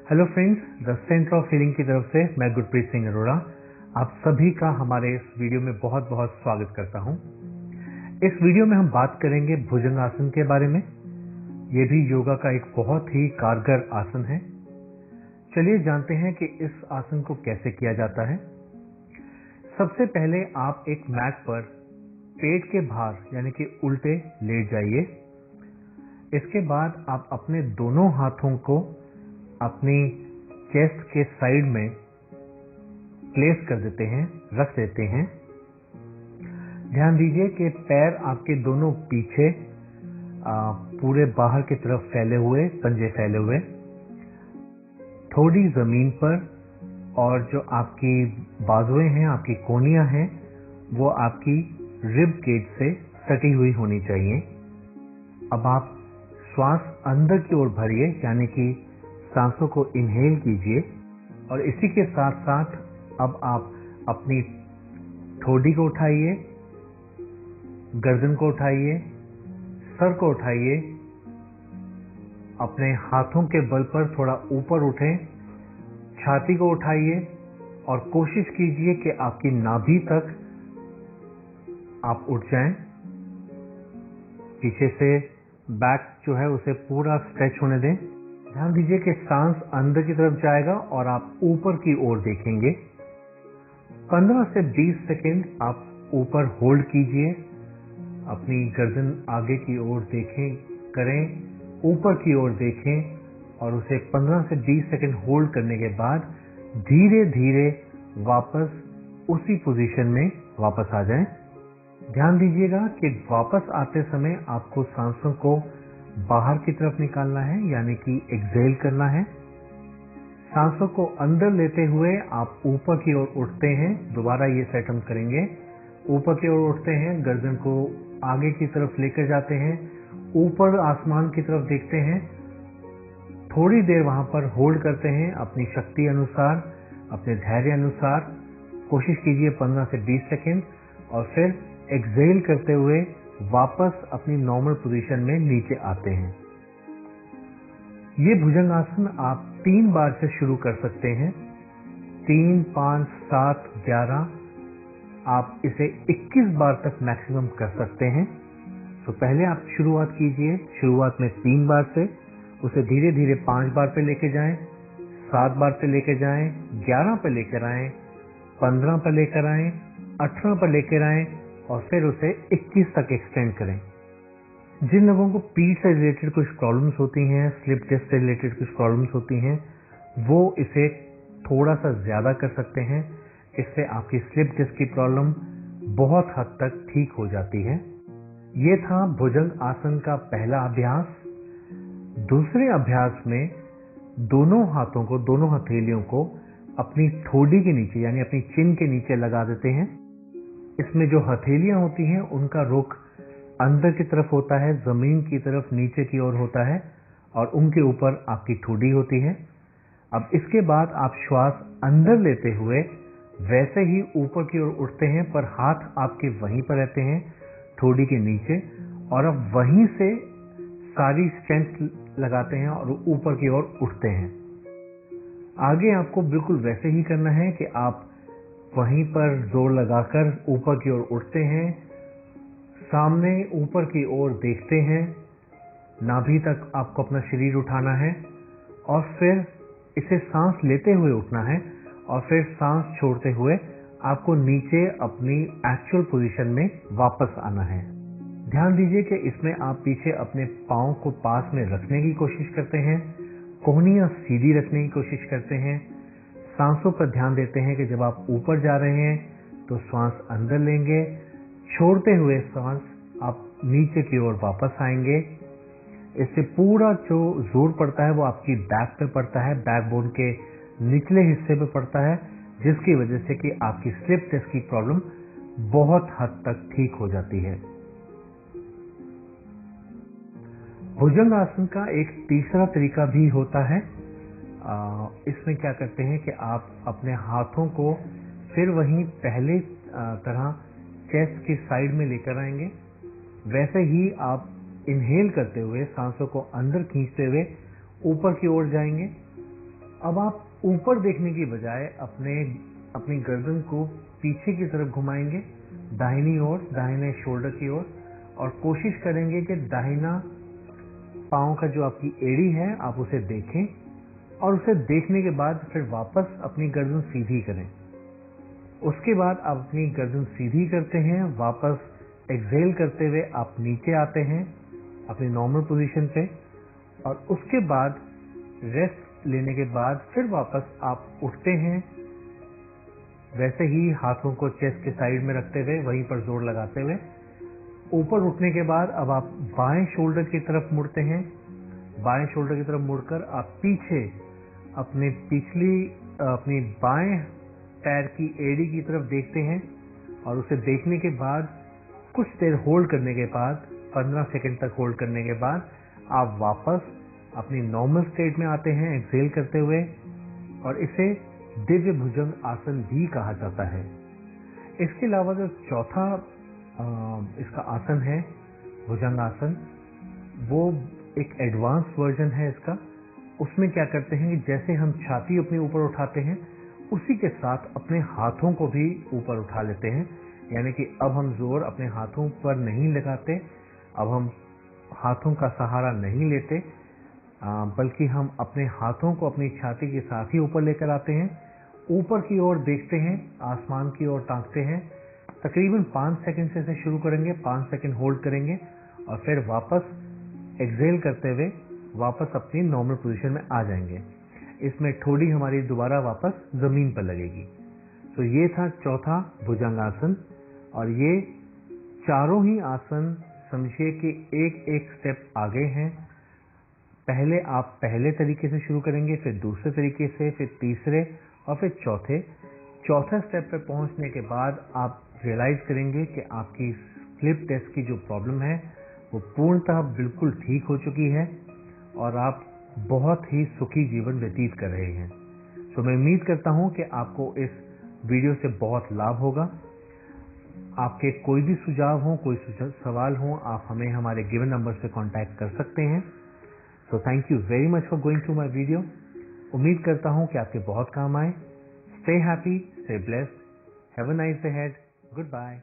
Hello friends, the centre of healing की तरफ से मैं गुरप्रीत सिंह अरोड़ा आप सभी का हमारे इस वीडियो में बहुत बहुत स्वागत करता हूं। इस वीडियो में हम बात करेंगे भुजंग आसन के बारे में। ये भी योगा का एक बहुत ही कारगर आसन है। चलिए जानते हैं कि इस आसन को कैसे किया जाता है। सबसे पहले आप एक मैट पर पेट के भार यानी कि उल्टे लेट जाइए। इसके बाद आप अपने दोनों हाथों को अपनी चेस्ट के साइड में प्लेस कर देते हैं, रख देते हैं। ध्यान दीजिए कि पैर आपके दोनों पीछे पूरे बाहर की तरफ फैले हुए, पंजे फैले हुए, थोड़ी जमीन पर, और जो आपकी बाजुएं हैं, आपकी कोहनियां हैं, वो आपकी रिब केज से सटी हुई होनी चाहिए। अब आप श्वास अंदर की ओर भरिए, यानी कि सांसों को इनहेल कीजिए, और इसी के साथ साथ अब आप अपनी ठोड़ी को उठाइए, गर्दन को उठाइए, सर को उठाइए, अपने हाथों के बल पर थोड़ा ऊपर उठें, छाती को उठाइए और कोशिश कीजिए कि आपकी नाभि तक आप उठ जाएं। पीछे से बैक जो है उसे पूरा स्ट्रेच होने दें। ध्यान दीजिए कि सांस अंदर की तरफ जाएगा और आप ऊपर की ओर देखेंगे। 15 से 20 सेकंड आप ऊपर होल्ड कीजिए। अपनी गर्दन आगे की ओर देखें, करें, ऊपर की ओर देखें और उसे 15 से 20 सेकंड होल्ड करने के बाद धीरे धीरे वापस उसी पोजीशन में वापस आ जाएं। ध्यान दीजिएगा कि वापस आते समय आपको सांसों को बाहर की तरफ निकालना है, यानी कि एक्सहेल करना है। सांसों को अंदर लेते हुए आप ऊपर की ओर उठते हैं। दोबारा ये सेट हम करेंगे। ऊपर की ओर उठते हैं, गर्दन को आगे की तरफ लेकर जाते हैं, ऊपर आसमान की तरफ देखते हैं, थोड़ी देर वहां पर होल्ड करते हैं अपनी शक्ति अनुसार, अपने धैर्य अनुसार। कोशिश कीजिए 15 से 20 सेकेंड, और फिर एक्सहेल करते हुए वापस अपनी नॉर्मल पोजीशन में नीचे आते हैं। ये भुजंग आसन आप 3 बार से शुरू कर सकते हैं। 3, 5, 7, 11, आप इसे 21 बार तक मैक्सिमम कर सकते हैं। तो पहले आप शुरुआत कीजिए, शुरुआत में 3 बार से, उसे धीरे धीरे 5 बार पे लेके जाएं, 7 बार पे लेके जाएं, 11 पे लेकर आएं, 15 पे लेकर आएं, 18 पे लेकर आएं और फिर उसे 21 तक एक्सटेंड करें। जिन लोगों को पीठ से रिलेटेड कुछ प्रॉब्लम्स होती हैं, स्लिप डिस्क से रिलेटेड कुछ प्रॉब्लम्स होती हैं, वो इसे थोड़ा सा ज्यादा कर सकते हैं। इससे आपकी स्लिप डिस्क की प्रॉब्लम बहुत हद तक ठीक हो जाती है। ये था भुजंग आसन का पहला अभ्यास। दूसरे अभ्यास में दोनों हाथों को, दोनों हथेलियों को अपनी ठोड़ी के नीचे यानी अपनी चिन के नीचे लगा देते हैं। इसमें जो हथेलियां होती हैं उनका रुख अंदर की तरफ होता है, जमीन की तरफ नीचे की ओर होता है, और उनके ऊपर आपकी ठोड़ी होती है। अब इसके बाद आप श्वास अंदर लेते हुए वैसे ही ऊपर की ओर उठते हैं, पर हाथ आपके वहीं पर रहते हैं, ठोड़ी के नीचे, और अब वहीं से सारी स्ट्रेंथ लगाते हैं और ऊपर की ओर उठते हैं। आगे आपको बिल्कुल वैसे ही करना है कि आप वहीं पर जोर लगाकर ऊपर की ओर उठते हैं, सामने ऊपर की ओर देखते हैं, नाभि तक आपको अपना शरीर उठाना है, और फिर इसे सांस लेते हुए उठना है, और फिर सांस छोड़ते हुए आपको नीचे अपनी एक्चुअल पोजीशन में वापस आना है। ध्यान दीजिए कि इसमें आप पीछे अपने पांव को पास में रखने की कोशिश करते हैं, कोहनियां सीधी रखने की कोशिश करते हैं। सांसों पर ध्यान देते हैं कि जब आप ऊपर जा रहे हैं तो सांस अंदर लेंगे, छोड़ते हुए सांस आप नीचे की ओर वापस आएंगे। इससे पूरा जो जोर पड़ता है वो आपकी बैक पे पड़ता है, बैकबोन के निचले हिस्से पे पड़ता है, जिसकी वजह से कि आपकी स्लिप डिस्क की प्रॉब्लम बहुत हद तक ठीक हो जाती है। भुजंग आसन का एक तीसरा तरीका भी होता है। इसमें क्या करते हैं कि आप अपने हाथों को फिर वहीं पहले तरह चेस्ट की साइड में लेकर आएंगे। वैसे ही आप इनहेल करते हुए सांसों को अंदर खींचते हुए ऊपर की ओर जाएंगे, अब आप ऊपर देखने की बजाय अपनी गर्दन को पीछे की तरफ घुमाएंगे, दाहिनी ओर, दाहिने शोल्डर की ओर, और कोशिश करेंगे कि दाहिना पांव का जो आपकी एड़ी है आप उसे देखें, और उसे देखने के बाद फिर वापस अपनी गर्दन सीधी करें। उसके बाद आप अपनी गर्दन सीधी करते हैं, वापस एक्सहेल करते हुए आप नीचे आते हैं अपनी नॉर्मल पोजीशन पे, और उसके बाद रेस्ट लेने के बाद फिर वापस आप उठते हैं, वैसे ही हाथों को चेस्ट के साइड में रखते हुए, वहीं पर जोर लगाते हुए। ऊपर उठने के बाद अब आप बाएं शोल्डर की तरफ मुड़ते हैं, बाएं शोल्डर की तरफ मुड़कर आप पीछे अपनी बाएं पैर की एड़ी की तरफ देखते हैं, और उसे देखने के बाद कुछ देर होल्ड करने के बाद, 15 सेकंड तक होल्ड करने के बाद आप वापस अपनी नॉर्मल स्टेट में आते हैं एक्सहेल करते हुए, और इसे दिव्य भुजंग आसन भी कहा जाता है। इसके अलावा जो चौथा इसका आसन है भुजंग आसन, वो एक एडवांस वर्जन है इसका। उसमें क्या करते हैं कि जैसे हम छाती अपने ऊपर उठाते हैं, उसी के साथ अपने हाथों को भी ऊपर उठा लेते हैं, यानी कि अब हम जोर अपने हाथों पर नहीं लगाते, अब हम हाथों का सहारा नहीं लेते, बल्कि हम अपने हाथों को अपनी छाती के साथ ही ऊपर लेकर आते हैं, ऊपर की ओर देखते हैं, आसमान की ओर ताकते हैं। तकरीबन 5 सेकंड से इसे शुरू करेंगे, 5 सेकंड होल्ड करेंगे, और फिर वापस एक्सहेल करते हुए वापस अपनी नॉर्मल पोजीशन में आ जाएंगे। इसमें ठोड़ी हमारी दोबारा वापस जमीन पर लगेगी। तो ये था चौथा भुजंगासन, और ये चारों ही आसन समझिए कि एक एक स्टेप आगे हैं। पहले आप पहले तरीके से शुरू करेंगे, फिर दूसरे तरीके से, फिर तीसरे, और फिर चौथे स्टेप पर पहुंचने के बाद आप रियलाइज करेंगे कि आपकी स्लिप डिस्क की जो प्रॉब्लम है वो पूर्णतः बिल्कुल ठीक हो चुकी है, और आप बहुत ही सुखी जीवन व्यतीत कर रहे हैं। तो मैं उम्मीद करता हूं कि आपको इस वीडियो से बहुत लाभ होगा। आपके कोई भी सुझाव हो, कोई सवाल हो, आप हमें हमारे गिवन नंबर से कांटेक्ट कर सकते हैं। So thank you very much for going through my video. उम्मीद करता हूं कि आपके बहुत काम आए। Stay happy, stay blessed, have a nice day ahead, good bye.